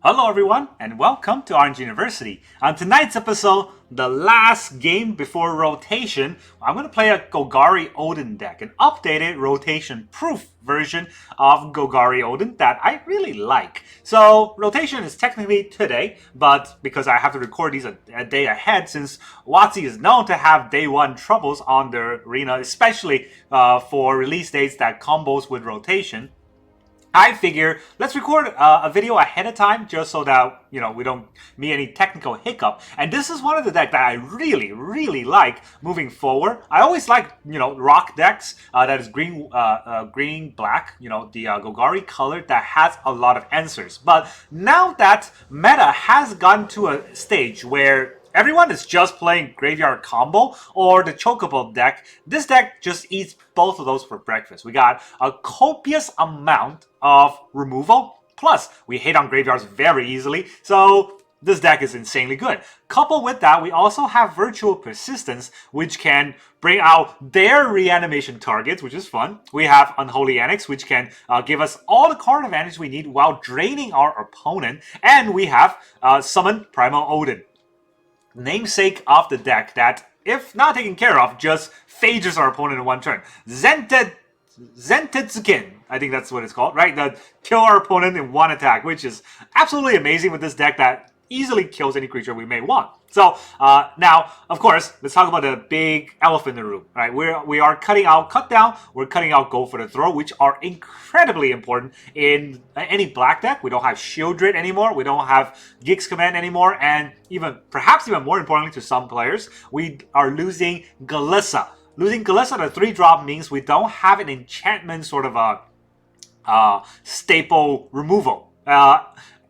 Hello everyone, and welcome to Orange University. On tonight's episode, the last game before rotation, I'm going to play a Golgari Odin deck, an updated rotation-proof version of Golgari Odin that I really like. So, rotation is technically today, but because I have to record these a day ahead, since WotC is known to have day one troubles on their arena, especially for release dates that combos with rotation, I figure let's record a video ahead of time just so that, we don't meet any technical hiccup. And this is one of the decks that I really like moving forward. I always like, rock decks that is green, black, the Golgari color that has a lot of answers. But now that meta has gotten to a stage where everyone is just playing Graveyard Combo or the Chocobo deck, this deck just eats both of those for breakfast. We got a copious amount of removal, plus we hit on graveyards very easily, so this deck is insanely good. Coupled with that, we also have Virtual Persistence, which can bring out their reanimation targets, which is fun. We have Unholy Annex, which can give us all the card advantage we need while draining our opponent, and we have Summon Primal Odin, namesake of the deck that, if not taken care of, just phages our opponent in one turn. Zentedzukin, I think that's what it's called, right? That kill our opponent in one attack, which is absolutely amazing with this deck that easily kills any creature we may want. So now, of course, let's talk about the big elephant in the room, right? We are cutting out cut down, we're cutting out go for the throw, which are incredibly important in any black deck. We don't have Shieldred anymore, we don't have Gig's Command anymore, and perhaps even more importantly to some players, we are losing Galissa. Losing Galissa to 3-drop means we don't have an enchantment sort of a staple removal.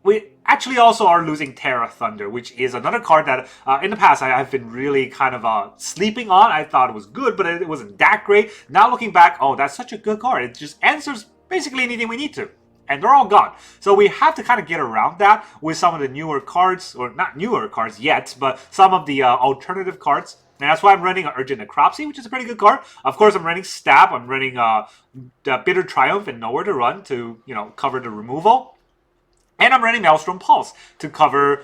We actually also are losing Terra Thunder, which is another card that in the past I've been really kind of sleeping on. I thought it was good, but it wasn't that great. Now looking back, oh, that's such a good card. It just answers basically anything we need to. And they're all gone. So we have to kind of get around that with some of the newer cards, or not newer cards yet, but some of the alternative cards. And that's why I'm running Urgent Necropsy, which is a pretty good card. Of course, I'm running Stab. I'm running the Bitter Triumph and Nowhere to Run to, cover the removal. And I'm running Maelstrom Pulse to cover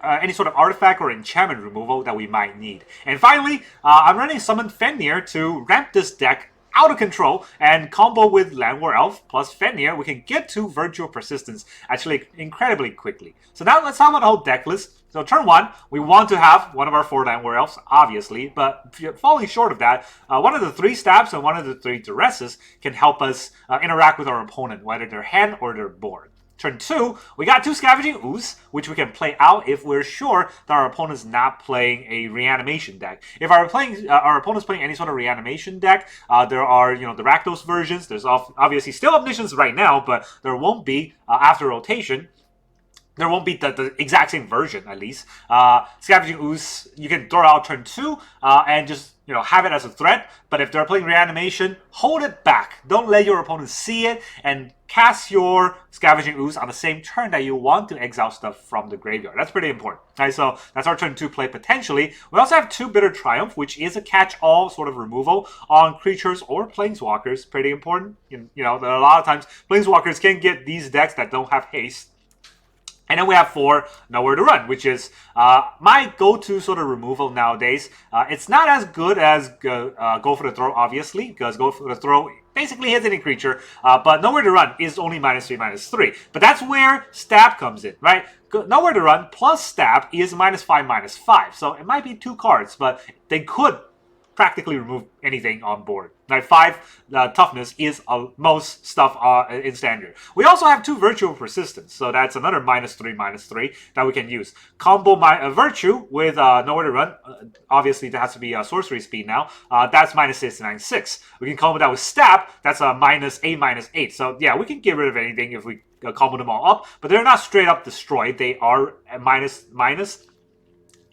any sort of artifact or enchantment removal that we might need. And finally, I'm running Summon Fenrir to ramp this deck out of control and combo with Llanowar Elves plus Fenrir. We can get to Virtual Persistence actually incredibly quickly. So now let's talk about the whole deck list. So turn 1, we want to have one of our 4 Llanowar Elves, obviously, but falling short of that, one of the 3 Stabs and one of the 3 Duresses can help us interact with our opponent, whether their hand or their board. Turn 2, we got 2 Scavenging Ooze, which we can play out if we're sure that our opponent's not playing a reanimation deck. If our opponent's playing any sort of reanimation deck, there are, the Rakdos versions. There's obviously still Omniscience right now, but there won't be after rotation. There won't be the exact same version, at least. Scavenging Ooze, you can throw out turn 2 and just have it as a threat. But if they're playing reanimation, hold it back. Don't let your opponent see it, and cast your Scavenging Ooze on the same turn that you want to exile stuff from the graveyard. That's pretty important. Right, so that's our turn 2 play potentially. We also have 2 Bitter Triumph, which is a catch-all sort of removal on creatures or planeswalkers. Pretty important. There are a lot of times planeswalkers can get these decks that don't have haste. And then we have 4 Nowhere to Run, which is my go-to sort of removal nowadays. It's not as good as Go for the Throw, obviously, because Go for the Throw basically hits any creature, but Nowhere to Run is only -3/-3. But that's where Stab comes in, right? Nowhere to Run plus Stab is -5/-5. So it might be 2 cards, but they could practically remove anything on board. Now, 5 toughness is most stuff in standard. We also have 2 Virtual Persistence, so that's another -3/-3 that we can use. Combo my Virtue with Nowhere to Run. Obviously, that has to be sorcery speed now. That's -6/-6. We can combo that with Stab. That's a -8/-8. So yeah, we can get rid of anything if we combo them all up, but they're not straight up destroyed. They are minus.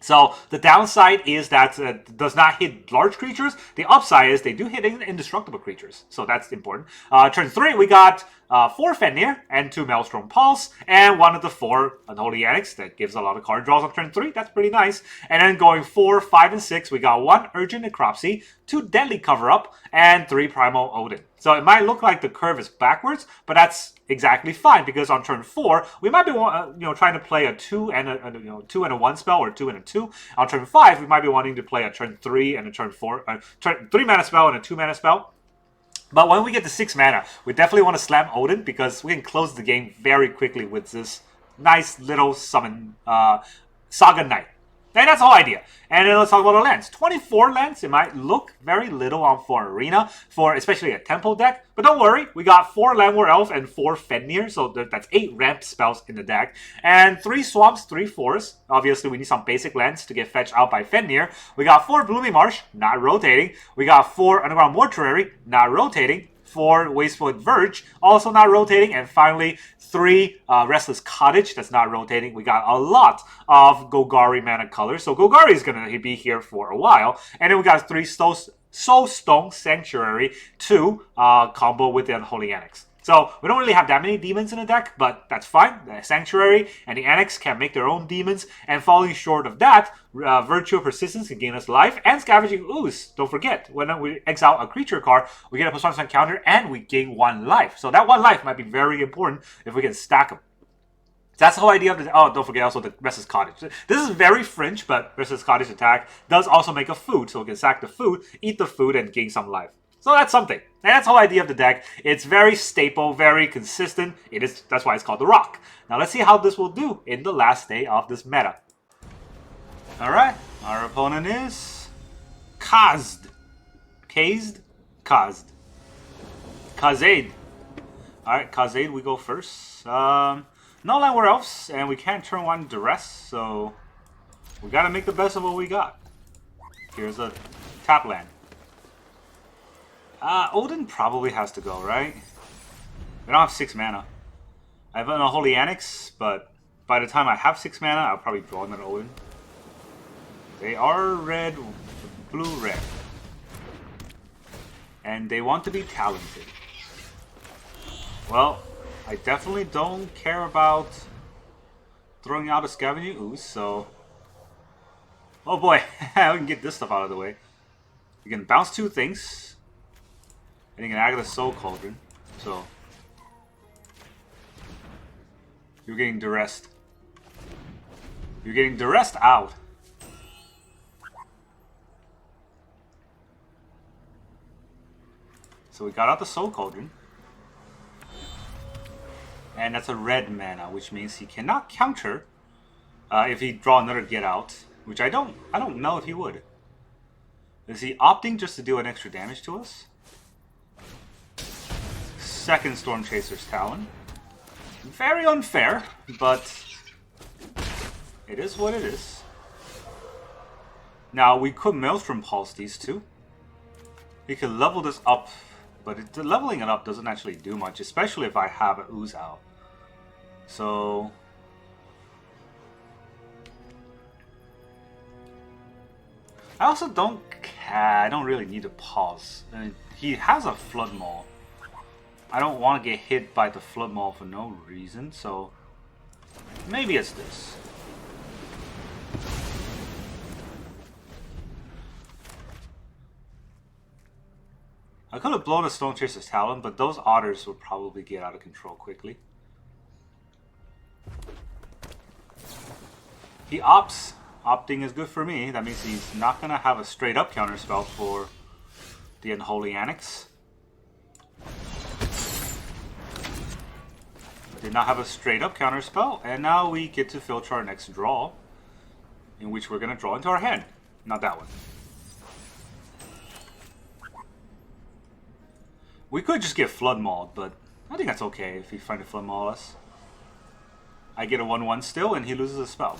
So the downside is that it does not hit large creatures. The upside is they do hit indestructible creatures. So that's important. Turn 3, we got 4 Fenrir and 2 Maelstrom Pulse, and one of the 4 Unholy Annex that gives a lot of card draws on turn 3. That's pretty nice. And then going 4, 5, and 6, we got 1 Urgent Necropsy, 2 Deadly Cover-Up, and 3 Primal Odin. So it might look like the curve is backwards, but that's exactly fine because on turn 4 we might be trying to play a 2 and a 2 and a 1 spell or 2 and a 2. On turn 5 we might be wanting to play a turn 3 and a turn 4, 3 mana spell and a 2 mana spell. But when we get to 6 mana, we definitely want to slam Odin because we can close the game very quickly with this nice little summon Saga Knight. And that's the whole idea. And then let's talk about the lands. 24 lands, it might look very little for Arena, for especially a Temple deck. But don't worry, we got 4 Llanowar Elves and 4 Fenrir, so that's 8 ramp spells in the deck. And 3 Swamps, 3 Forests. Obviously, we need some basic lands to get fetched out by Fenrir. We got 4 Blooming Marsh, not rotating. We got 4 Underground Mortuary, not rotating. 4 Wasteful Verge, also not rotating, and finally 3 Restless Cottage, that's not rotating. We got a lot of Golgari mana colors, so Golgari is going to be here for a while. And then we got 3 Soulstone Sanctuary to combo with the Unholy Annex. So we don't really have that many demons in the deck, but that's fine. The Sanctuary and the Annex can make their own demons, and falling short of that, Virtue of Persistence can gain us life, and Scavenging Ooze. Don't forget, when we exile a creature card, we get a +1 counter, and we gain 1 life. So that 1 life might be very important if we can stack them. That's the whole idea of the... Oh, don't forget also the Restless Cottage. This is very fringe, but Restless Cottage attack does also make a food, so we can sack the food, eat the food, and gain some life. So that's something. And that's the whole idea of the deck. It's very staple, very consistent. That's why it's called the Rock. Now let's see how this will do in the last day of this meta. Alright, our opponent is Kazed. Kazed? Kazed. Kazed. Alright, Kazed, we go first. No Llanowar Elves, and we can't turn 1 Duress, so we gotta make the best of what we got. Here's a tap land. Odin probably has to go, right? We don't have 6 mana. I have an Unholy Annex, but by the time I have 6 mana, I'll probably draw another Odin. They are red, blue-red. And they want to be talented. Well, I definitely don't care about throwing out a Scavenging Ooze, so... Oh boy, we can get this stuff out of the way. You can bounce 2 things. And you can add the Soul Cauldron, so you're getting Duressed. You're getting Duressed out. So we got out the Soul Cauldron, and that's a red mana, which means he cannot counter if he draw another Get Out, which I don't know if he would. Is he opting just to do an extra damage to us? Second Storm Chaser's Talon. Very unfair, but it is what it is. Now, we could Maelstrom Pulse these 2. We could level this up, but leveling it up doesn't actually do much, especially if I have an Ooze out. So... I also don't really need to pause. I mean, he has a Flood Maul. I don't want to get hit by the Flood Maul for no reason, so maybe it's this. I could have blown a Stone Chaser's Talon, but those otters would probably get out of control quickly. He opts. Opting is good for me. That means he's not going to have a straight up counterspell for the Unholy Annex. Did not have a straight up counterspell, and now we get to filter our next draw, in which we're going to draw into our hand. Not that one. We could just get Flood Mauled, but I think that's okay if he find to Flood Maul us. I get a 1/1 still, and he loses a spell.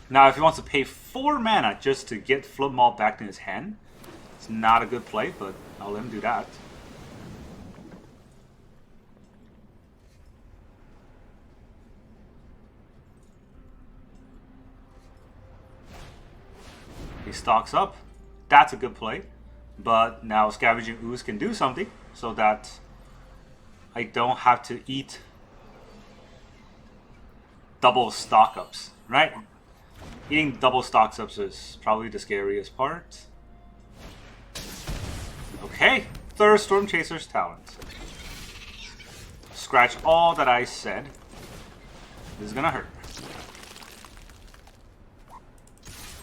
Now, if he wants to pay 4 mana just to get Flood Maul back in his hand, it's not a good play, but I'll let him do that. He stocks up. That's a good play. But now Scavenging Ooze can do something so that I don't have to eat double stock-ups, right? Eating double stock-ups is probably the scariest part. Okay, third Storm Chaser's Talent. Scratch all that I said. This is gonna hurt.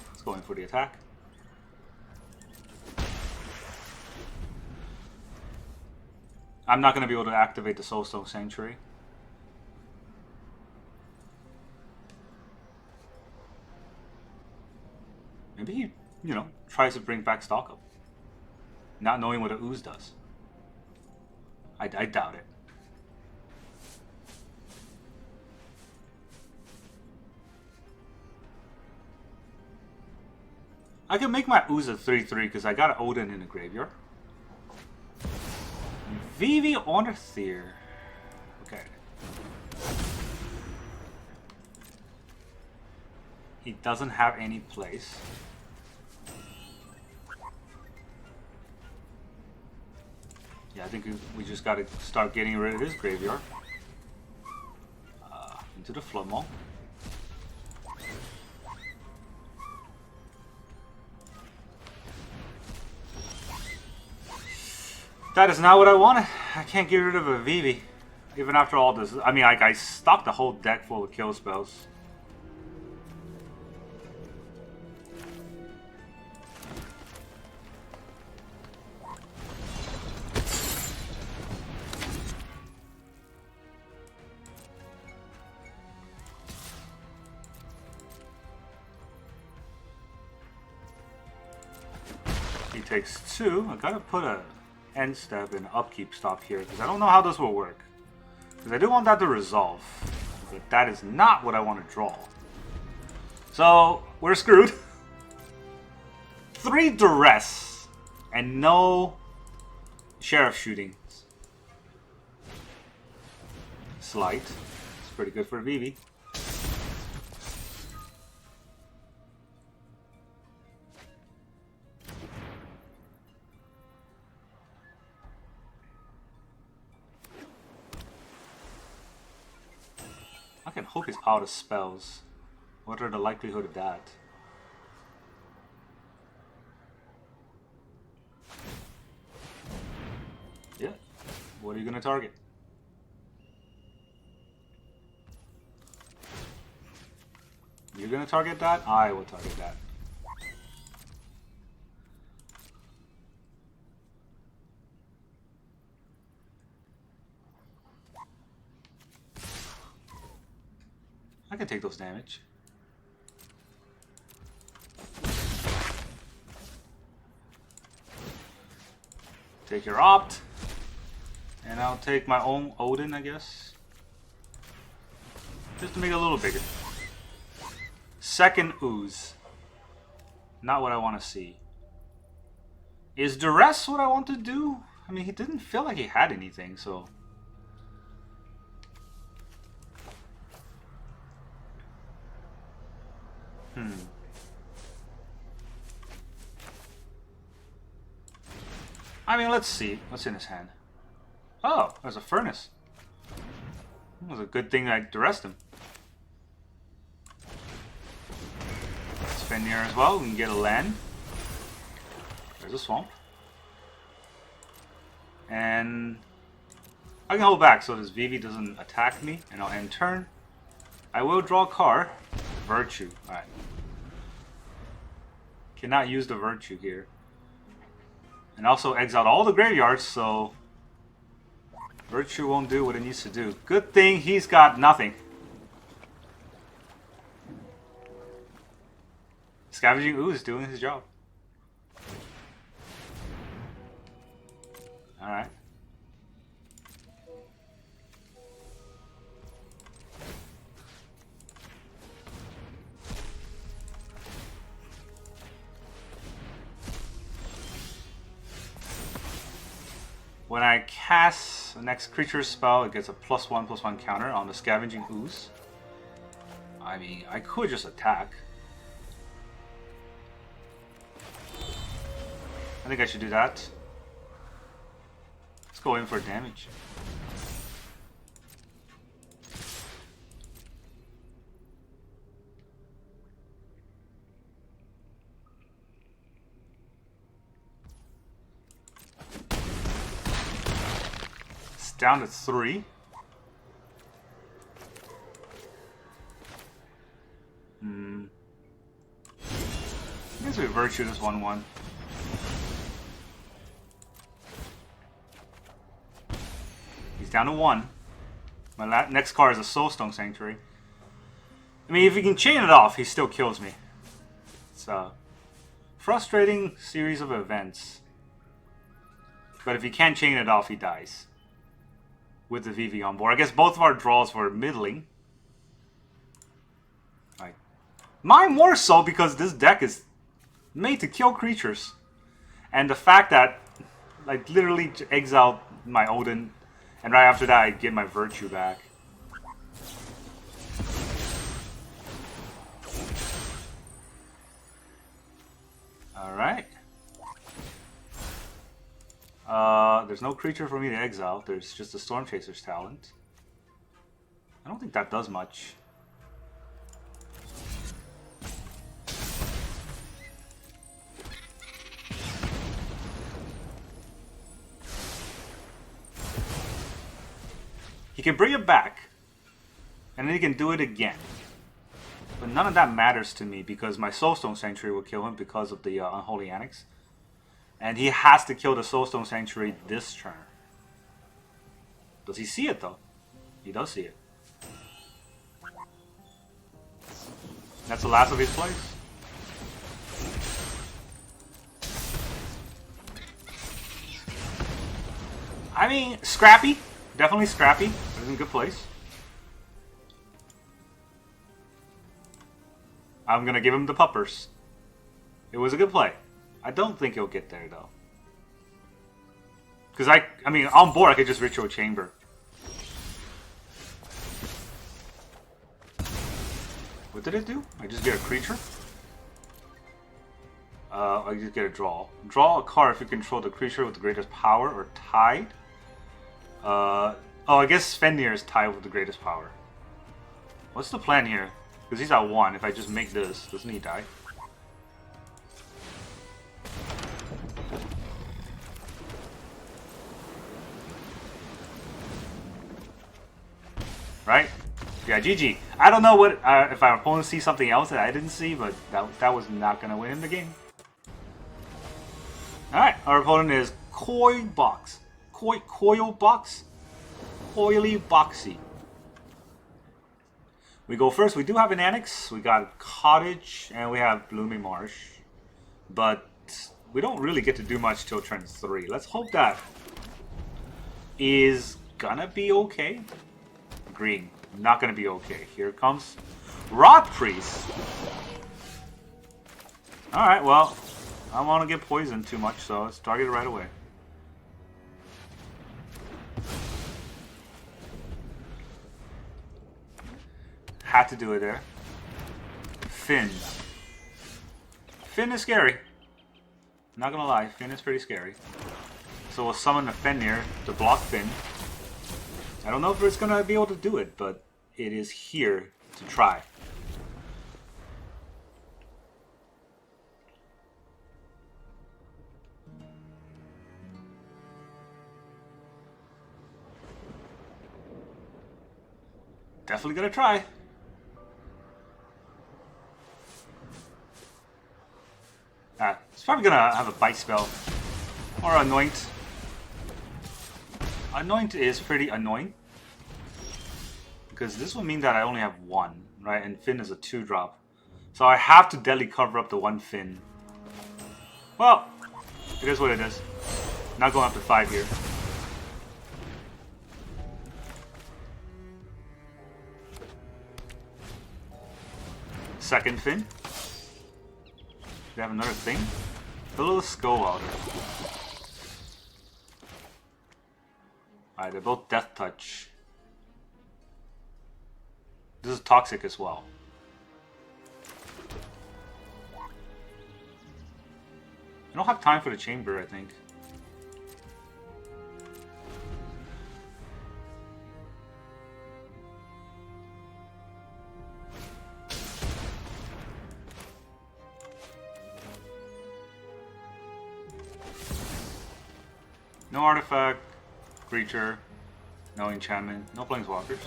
Let's go in for the attack. I'm not gonna be able to activate the Soulstone Sanctuary. Maybe he, you know, tries to bring back stock up. Not knowing what an ooze does. I doubt it. I can make my ooze a 3/3 because I got an Odin in the graveyard. Vivi Ornithir. Okay. He doesn't have any place. Yeah, I think we just gotta start getting rid of his graveyard. Into the Flood Maul. That is not what I wanted. I can't get rid of a Vivi. Even after all this. I mean, like, I stocked the whole deck full of kill spells. He takes 2. I gotta put a end step and upkeep stop here because I don't know how this will work. Because I do want that to resolve, but that is not what I want to draw. So we're screwed. 3 Duress and no Sheriff shootings. Slight. It's pretty good for Vivi. I can hope he's out of spells. What are the likelihood of that? Yeah. What are you gonna target? You're gonna target that? I will target that. I can take those damage. Take your opt. And I'll take my own Odin, I guess. Just to make it a little bigger. Second ooze. Not what I want to see. Is Duress what I want to do? I mean, he didn't feel like he had anything, so... I mean, let's see. What's in his hand? Oh, there's a furnace. It was a good thing I duressed him. It's Fenrir as well. We can get a land. There's a swamp. And I can hold back so this Vivi doesn't attack me, and I'll end turn. I will draw a card. Virtue. Alright. Cannot use the Virtue here. And also exiled all the graveyards, so Virtue won't do what it needs to do. Good thing he's got nothing. Scavenging Ooze is doing his job. Alright. When I cast the next creature spell, it gets a +1/+1 counter on the Scavenging Ooze. I mean, I could just attack. I think I should do that. Let's go in for damage. down to 3. I guess we virtue this 1/1. He's down to 1. My next card is a Soulstone Sanctuary. I mean, if he can chain it off, he still kills me. It's a frustrating series of events. But if he can't chain it off, he dies. With the VV on board. I guess both of our draws were middling. Right. Mine more so because this deck is made to kill creatures. And the fact that I literally exiled my Odin, and right after that I get my Virtue back. Alright. There's no creature for me to exile. There's just a Storm Chaser's Talent. I don't think that does much. He can bring it back, and then he can do it again. But none of that matters to me because my Soulstone Sanctuary will kill him because of the Unholy Annex. And he has to kill the Soulstone Sanctuary this turn. Does he see it though? He does see it. That's the last of his plays. I mean, scrappy. Definitely scrappy. It was in a good place. I'm gonna give him the puppers. It was a good play. I don't think he'll get there though. Because I mean, on board I could just Ritual Chamber. What did it do? I just get a creature? I just get a draw. Draw a card if you control the creature with the greatest power or tied. Oh, I guess Fenrir is tied with the greatest power. What's the plan here? Because he's at 1. If I just make this, doesn't he die? Right? Yeah, GG. I don't know what if our opponent sees something else that I didn't see, but that was not going to win him the game. Alright, our opponent is Coilbox. Coilbox? Coily Boxy. We go first. We do have an Annex. We got Cottage, and we have Blooming Marsh. But we don't really get to do much till turn 3. Let's hope that is gonna be okay. Green, not gonna be okay. Here it comes. Rot Priest. Alright, well, I don't want to get poisoned too much, so let's target it right away. Had to do it there. Finn. Finn is scary. Not gonna lie, Finn is pretty scary. So we'll summon the Fenrir to block Finn. I don't know if it's gonna be able to do it, but it is here to try. Definitely gonna try. It's probably gonna have a bite spell. Or anoint. Anoint is pretty annoying. Because this will mean that I only have 1, right? And Finn is a 2-drop. So I have to deadly cover up the 1 Finn. Well, it is what it is. Not going up to 5 here. Second Finn. We have another thing. A little skull out there. Alright, they're both Death Touch. This is toxic as well. I don't have time for the chamber, I think. No artifact, creature. No enchantment, no planeswalkers.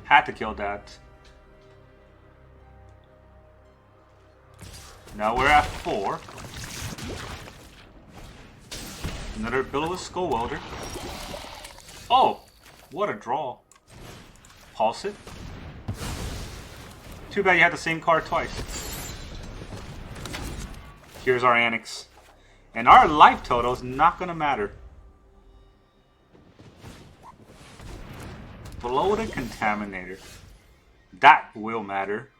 Had to kill that. Now we're at 4. Another Billow Skull Welder. Oh! What a draw. Pulse it. Too bad you had the same card twice. Here's our Annex. And our life total is not going to matter. Bloated Contaminator. That will matter.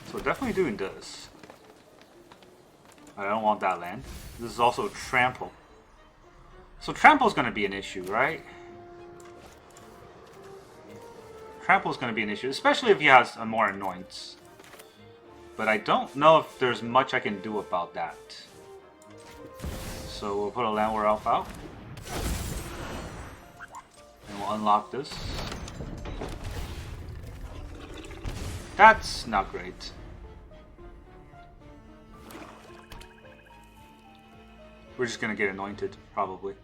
So definitely doing this. I don't want that land. This is also Trample. So Trample's going to be an issue, right? Trample's going to be an issue, especially if he has a more Anoints. But I don't know if there's much I can do about that. So we'll put a Llanowar Elf out. And we'll unlock this. That's not great. We're just gonna get anointed, probably.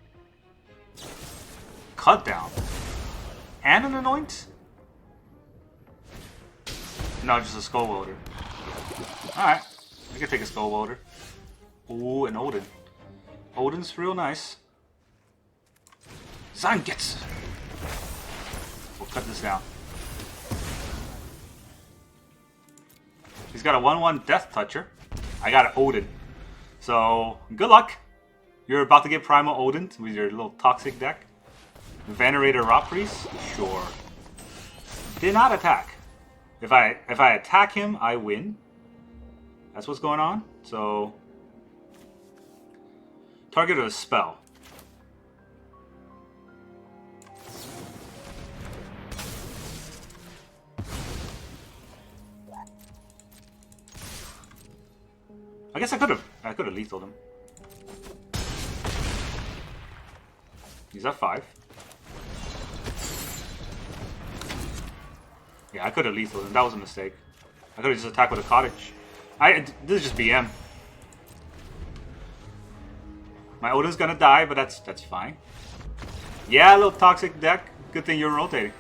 Cut down. And an anoint? No, just a skull welder. Alright. I can take a skull welder. Ooh, an Odin. Odin's real nice. Zangets! We'll cut this down. He's got a 1/1 Death Toucher. I got an Odin. So, good luck. You're about to get Primal Odin with your little toxic deck. Venerator Rock Priest? Sure. Did not attack. If I attack him, I win. That's what's going on. So, target a spell. I guess I could have lethaled him. He's at 5. Yeah, I could have lethaled him. That was a mistake. I could have just attacked with a cottage. This is just BM. My Odin's gonna die, but that's fine. Yeah, a little toxic deck. Good thing you're rotating.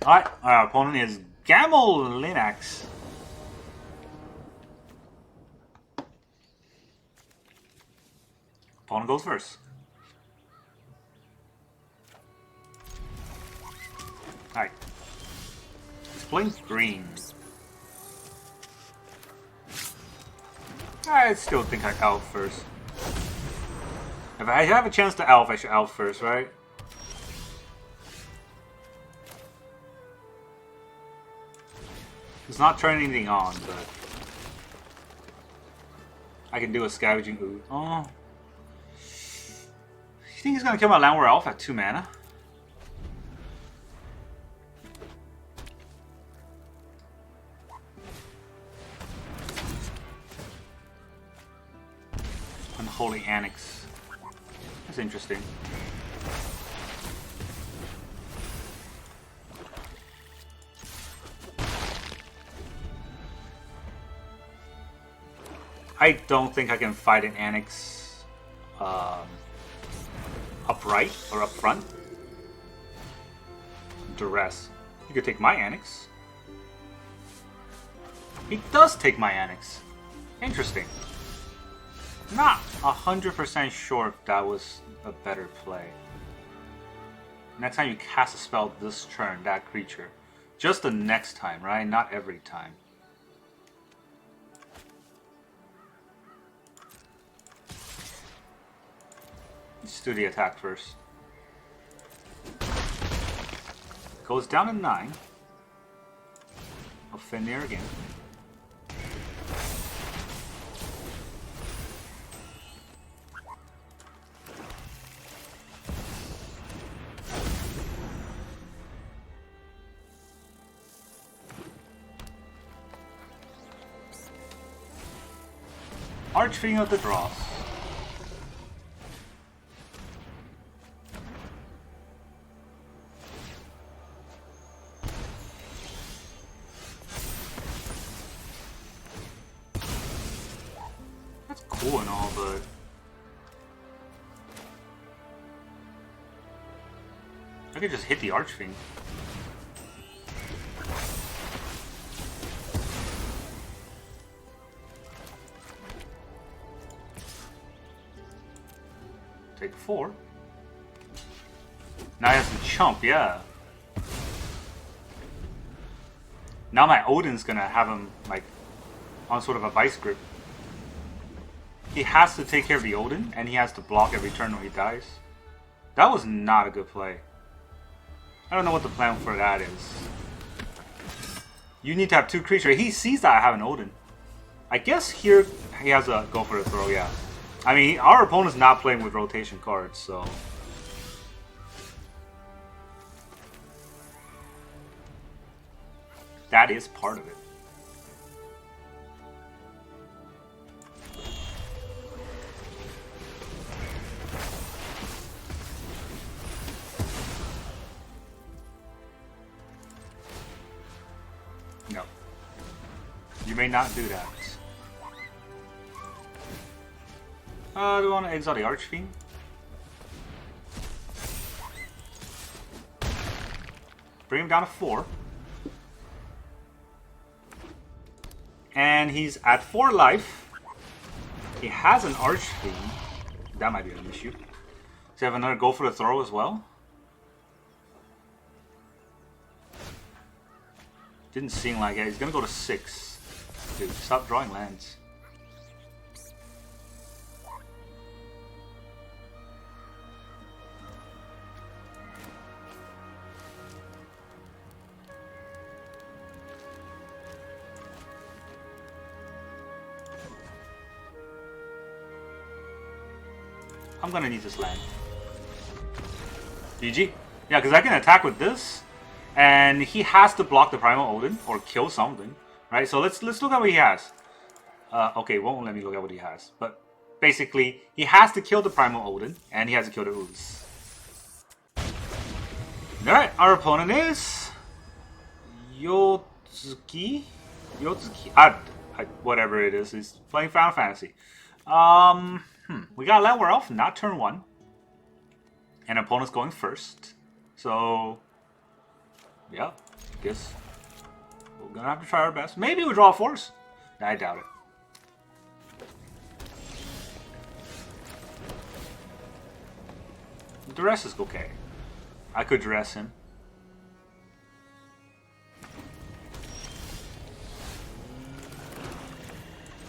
Alright, our opponent is XGAMolinax. Opponent goes first. Alright. He's playing green. I still think I elf first. If I have a chance to elf, I should elf first, right? It's not turning anything on, but I can do a Scavenging Ooze. Oh. You think he's gonna kill my Llanowar Elf at 2 mana? Unholy Annex. That's interesting. I don't think I can fight an Annex upright or up front. Duress. You could take my Annex. He does take my Annex. Interesting. Not 100% sure if that was a better play. Next time you cast a spell this turn, that creature. Just the next time, right? Not every time. Let's do the attack first. Goes down to 9. I'll Fenrir again. Archfiend of the Dross. cool and all, but I could just hit the Archfiend. Take 4. Now he has to chump, yeah. Now my Odin's gonna have him like on sort of a vice grip. He has to take care of the Odin, and he has to block every turn when he dies. That was not a good play. I don't know what the plan for that is. You need to have 2 creatures. He sees that I have an Odin. I guess here he has a go for the throw, yeah. I mean, our opponent's not playing with rotation cards, so... that is part of it. No. You may not do that. Do we want to exile the Archfiend? Bring him down to 4. And he's at 4 life. He has an Archfiend. That might be an issue. Does he have another go for the throw as well? Didn't seem like it. He's gonna go to 6. Dude, stop drawing lands. I'm gonna need this land. GG. Yeah, because I can attack with this, and he has to block the Primal Odin or kill something, right? So let's look at what he has. Okay, it won't let me look at what he has, but basically he has to kill the Primal Odin, and he has to kill the Ooze. All right, our opponent is Yuki. Whatever it is, he's playing Final Fantasy. We got Llanowar Elf, not turn 1. And opponent's going first. So, yeah, guess we're gonna have to try our best. Maybe we draw a force. I doubt it. Duress is okay. I could Duress him.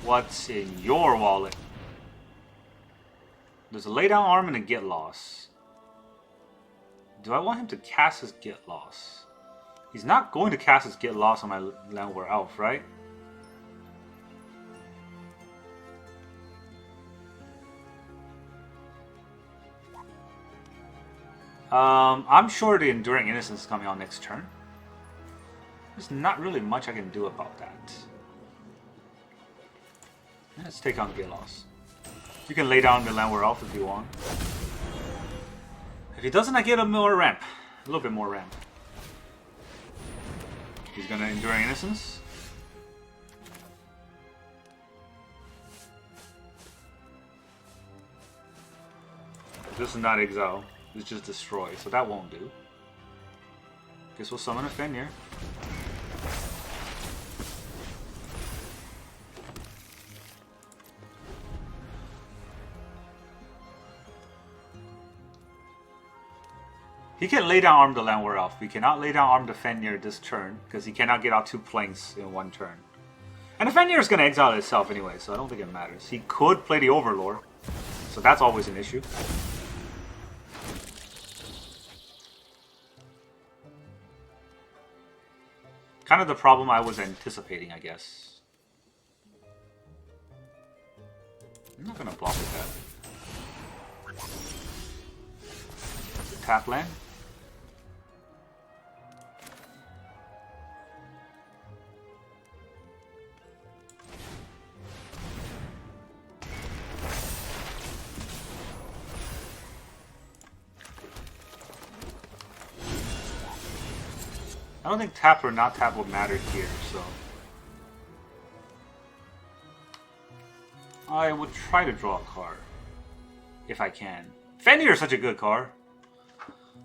What's in your wallet? There's a lay down arm and a get loss. Do I want him to cast his get loss? He's not going to cast his get loss on my Llanowar Elf, right? I'm sure the Enduring Innocence is coming out next turn. There's not really much I can do about that. Let's take on the get loss. You can lay down the Llanowar Elf if you want. If he doesn't, I get a more ramp. A little bit more ramp. He's gonna Enduring Innocence. This is not exile. It's just destroy, so that won't do. Guess we'll summon a Fenrir. He can lay down arm the Llanowar Elf. We cannot lay down arm the Fenrir this turn, because he cannot get out 2 planes in 1 turn. And the Fenrir is going to exile itself anyway, so I don't think it matters. He could play the Overlord, so that's always an issue. Kind of the problem I was anticipating, I guess. I'm not going to block with that. Tap land. I don't think tap or not tap will matter here, so... I would try to draw a card. If I can. Fenrir is such a good card.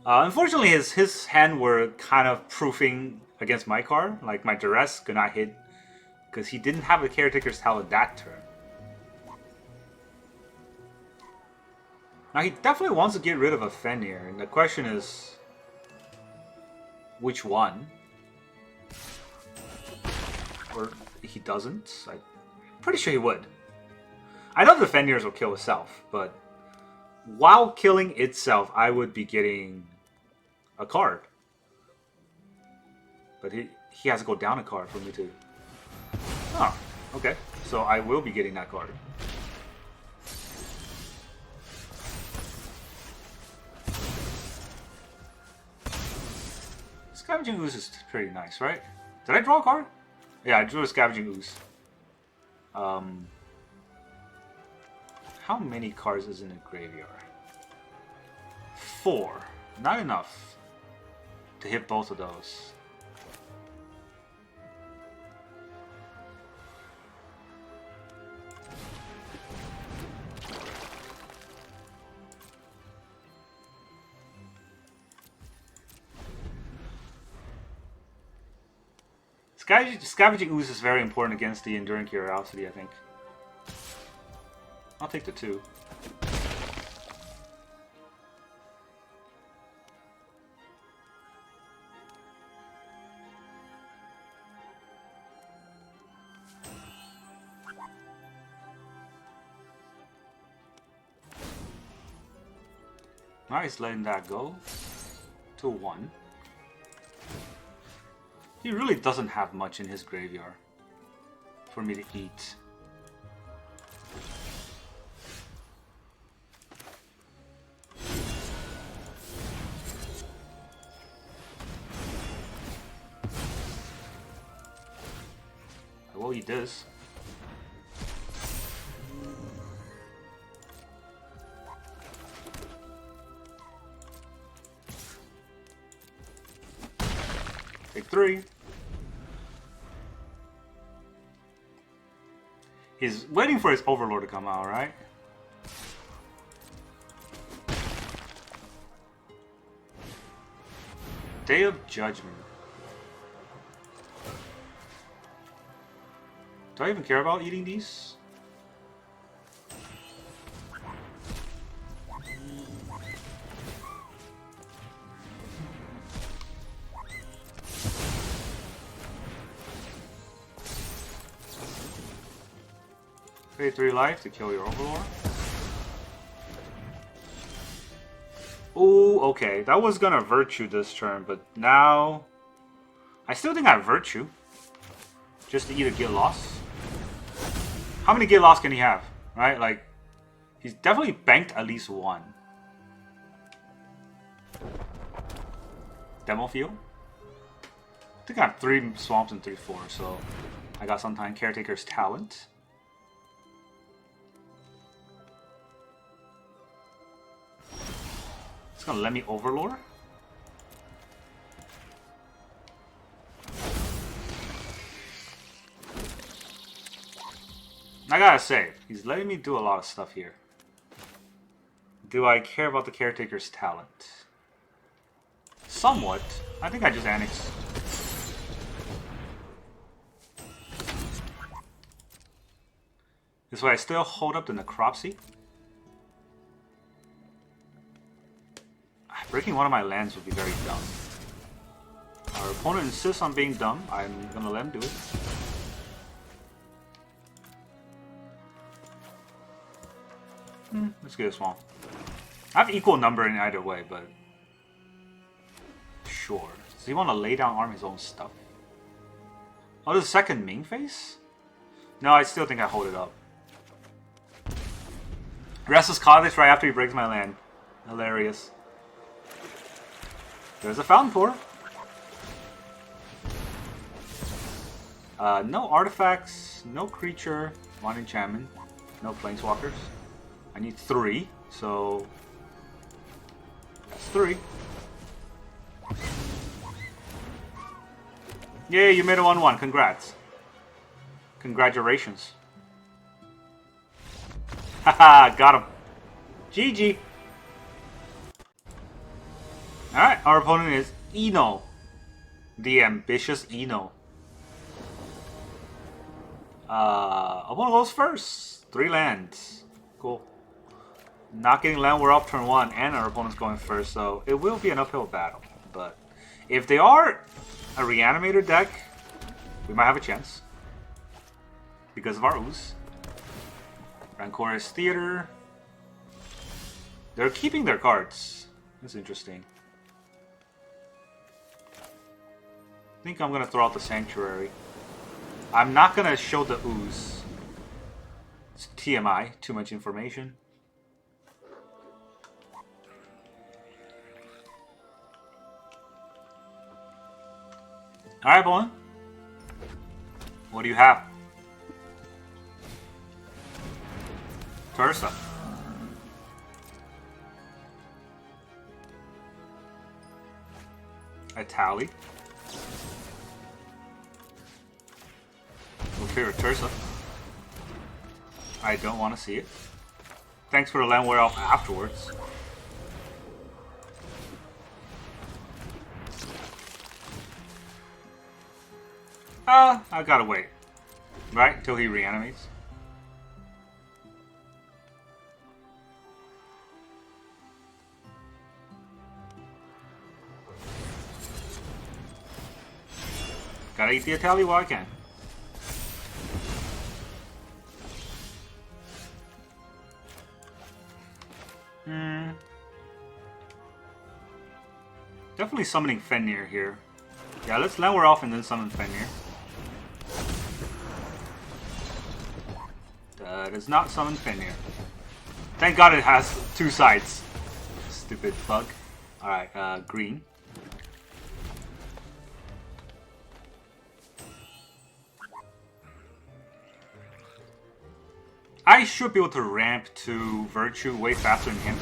Unfortunately, his hand were kind of proofing against my card. Like, my Duress could not hit. Because he didn't have a Caretaker's Talent that turn. Now, he definitely wants to get rid of a Fenrir. And the question is... which one? Or he doesn't? I'm pretty sure he would. I know the Fenrirs will kill itself, but... while killing itself, I would be getting a card. But he has to go down a card for me to... oh, okay. So I will be getting that card. Scavenging Ooze is pretty nice, right? Did I draw a card? Yeah, I drew a Scavenging Ooze. How many cards is in a graveyard? 4. Not enough to hit both of those. Scavenging Ooze is very important against the Enduring Curiosity, I think. I'll take the 2. Nice, letting that go to 1. He really doesn't have much in his graveyard for me to eat. I will eat this. Take 3. He's waiting for his Overlord to come out, right? Day of Judgment. Do I even care about eating these? Pay 3 life to kill your Overlord. Ooh, okay. That was gonna Virtue this turn, but now... I still think I Virtue. Just to either get lost. How many get lost can he have? Right? Like, he's definitely banked at least 1. Demo Field? I think I have 3 Swamps and 3 4, so... I got some time. Caretaker's Talent. It's gonna let me Overlord. I gotta say, he's letting me do a lot of stuff here. Do I care about the Caretaker's Talent? Somewhat. I think I just Annex. This way I still hold up the Necropsy. Breaking one of my lands would be very dumb. Our opponent insists on being dumb. I'm gonna let him do it. Let's get a Swamp. I have equal number in either way, but... sure. Does he want to lay down arm his own stuff? Oh, there's a second Ming face? No, I still think I hold it up. Restless Cottage right after he breaks my land. Hilarious. There's a Fountain Pour. No artifacts, no creature, 1 enchantment, no planeswalkers. I need 3, so that's 3. Yay, you made a 1/1. Congrats. Congratulations. Haha, got him. GG. Alright, our opponent is Eno. The ambitious Eno. Opponent goes first. 3 lands. Cool. Not getting Llanowar off turn 1, and our opponent's going first, so it will be an uphill battle. But if they are a Reanimator deck, we might have a chance. Because of our Ooze. Rancorous Theater. They're keeping their cards. That's interesting. I think I'm going to throw out the Sanctuary. I'm not going to show the Ooze. It's TMI, too much information. Alright, Bolin. What do you have? Tursa. A Tally. Okay, Tursa. I don't want to see it. Thanks for the Llanowar Elf afterwards. I gotta wait. Right? Until he reanimates. Gotta eat the Itali while I can. Definitely summoning Fenrir here. Yeah, let's Llanowar off and then summon Fenrir. Does not summon Fenrir. Thank God it has 2 sides. Stupid bug. Alright, green. I should be able to ramp to Virtue way faster than him.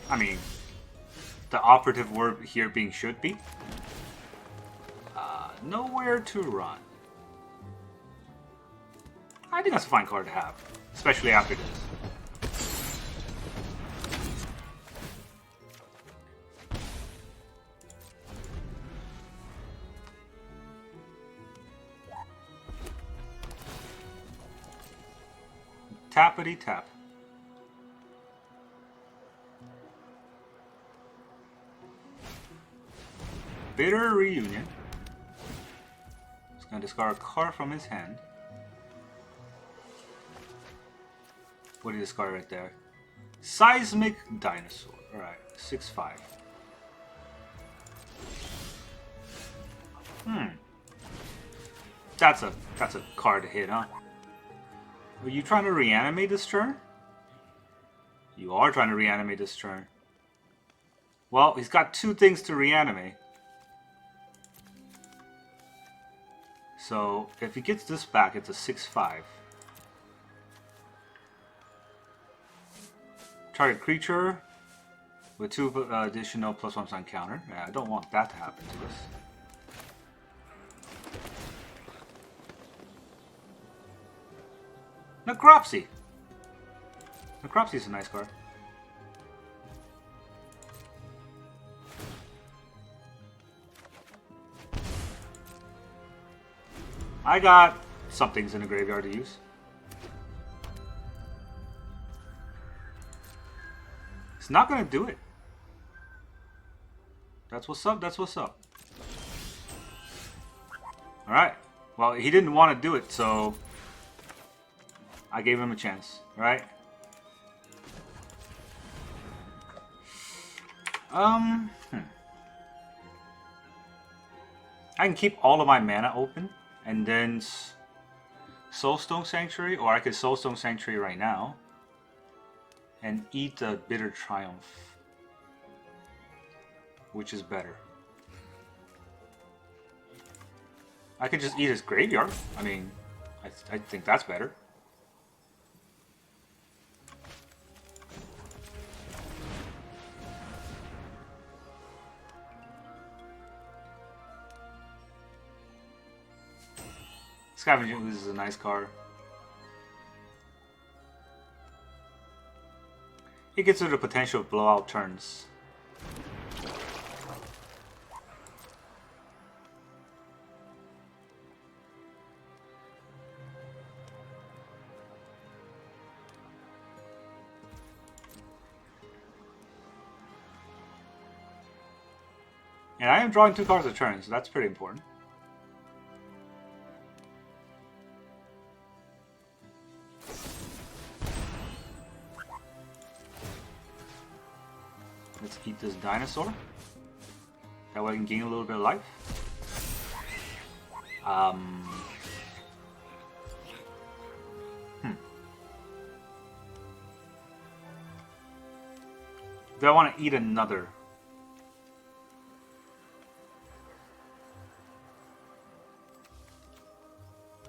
I mean, the operative word here being should be. Nowhere to run. I think that's a fine card to have, especially after this. Tappity tap. Bitter Reunion. He's gonna discard a card from his hand. What did he discard right there? Seismic Dinosaur. Alright, 6/5. That's a card to hit, huh? Are you trying to reanimate this turn? You are trying to reanimate this turn. Well, he's got 2 things to reanimate. So, if he gets this back, it's a 6/5. Target creature with 2 additional +1 on counter. Yeah, I don't want that to happen to us. Necropsy. Necropsy is a nice card. I got some things in the graveyard to use. It's not gonna do it. That's what's up, that's what's up. Alright. Well, he didn't want to do it, so I gave him a chance, right? I can keep all of my mana open and then Soulstone Sanctuary, or I could Soulstone Sanctuary right now and eat the Bitter Triumph. Which is better? I could just eat his graveyard. I mean, I think that's better. Scavenging Ooze is a nice card. it gets rid of the potential of blowout turns. And I am drawing 2 cards a turn, so that's pretty important. Let's eat this dinosaur. That way I can gain a little bit of life. Do I want to eat another?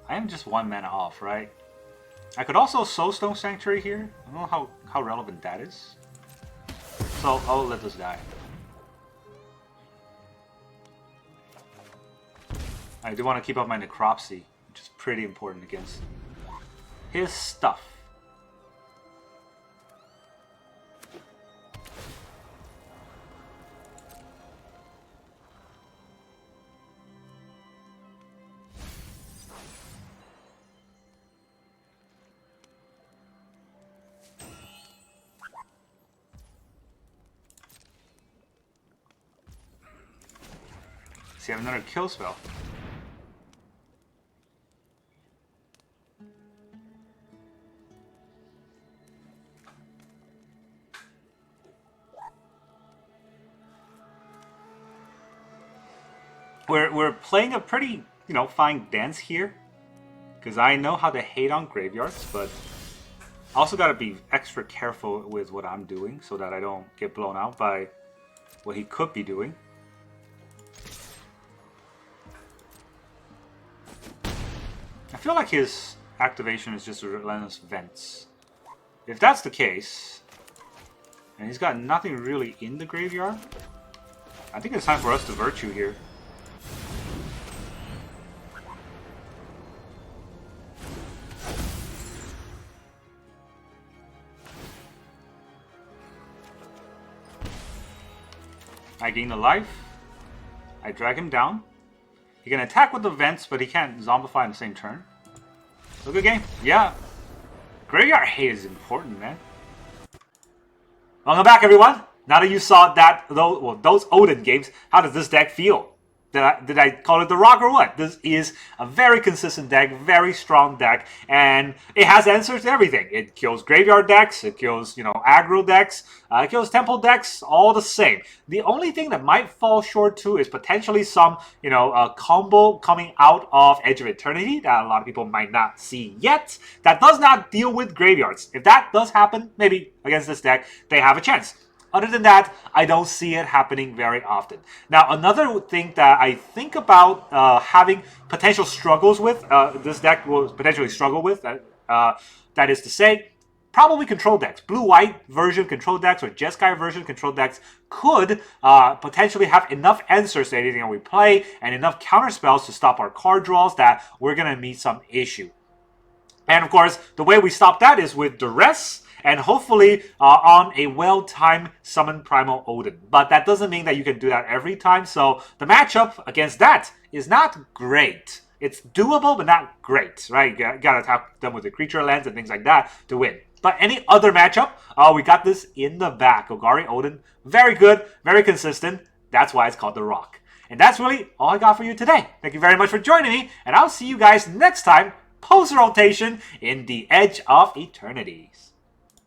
I am just 1 mana off, right? I could also Soulstone Sanctuary here. I don't know how relevant that is. So I'll let this die. I do want to keep up my Necropsy, which is pretty important against his stuff. See, I have another kill spell. We're playing a pretty, fine dance here. Because I know how to hate on graveyards, but I also gotta be extra careful with what I'm doing so that I don't get blown out by what he could be doing. I feel like his activation is just a Relentless Vents. If that's the case, and he's got nothing really in the graveyard, I think it's time for us to Virtue here. I gain a life. I drag him down. He can attack with the vents, but he can't zombify in the same turn. So good game. Yeah. Graveyard hate is important, man. Welcome back, everyone. Now that you saw those Odin games, how does this deck feel? Did I call it the Rock or what? This is a very consistent deck, very strong deck, and it has answers to everything. It kills graveyard decks, it kills, aggro decks, it kills temple decks, all the same. The only thing that might fall short too is potentially some, combo coming out of Edge of Eternity that a lot of people might not see yet. That does not deal with graveyards. If that does happen, maybe against this deck, they have a chance. Other than that, I don't see it happening very often. Now, another thing that I think about having potential struggles with, this deck will potentially struggle with, that is to say, probably control decks. Blue-white version control decks or Jeskai version control decks could potentially have enough answers to anything that we play and enough counter spells to stop our card draws that we're going to meet some issue. And of course, the way we stop that is with Duress, and hopefully on a well-timed summon Primal Odin. But that doesn't mean that you can do that every time, so the matchup against that is not great. It's doable, but not great, right? You gotta attack them with the creature lens and things like that to win. But any other matchup, we got this in the back. Golgari Odin, very good, very consistent. That's why it's called the Rock. And that's really all I got for you today. Thank you very much for joining me, and I'll see you guys next time, post-rotation in the Edge of Eternities.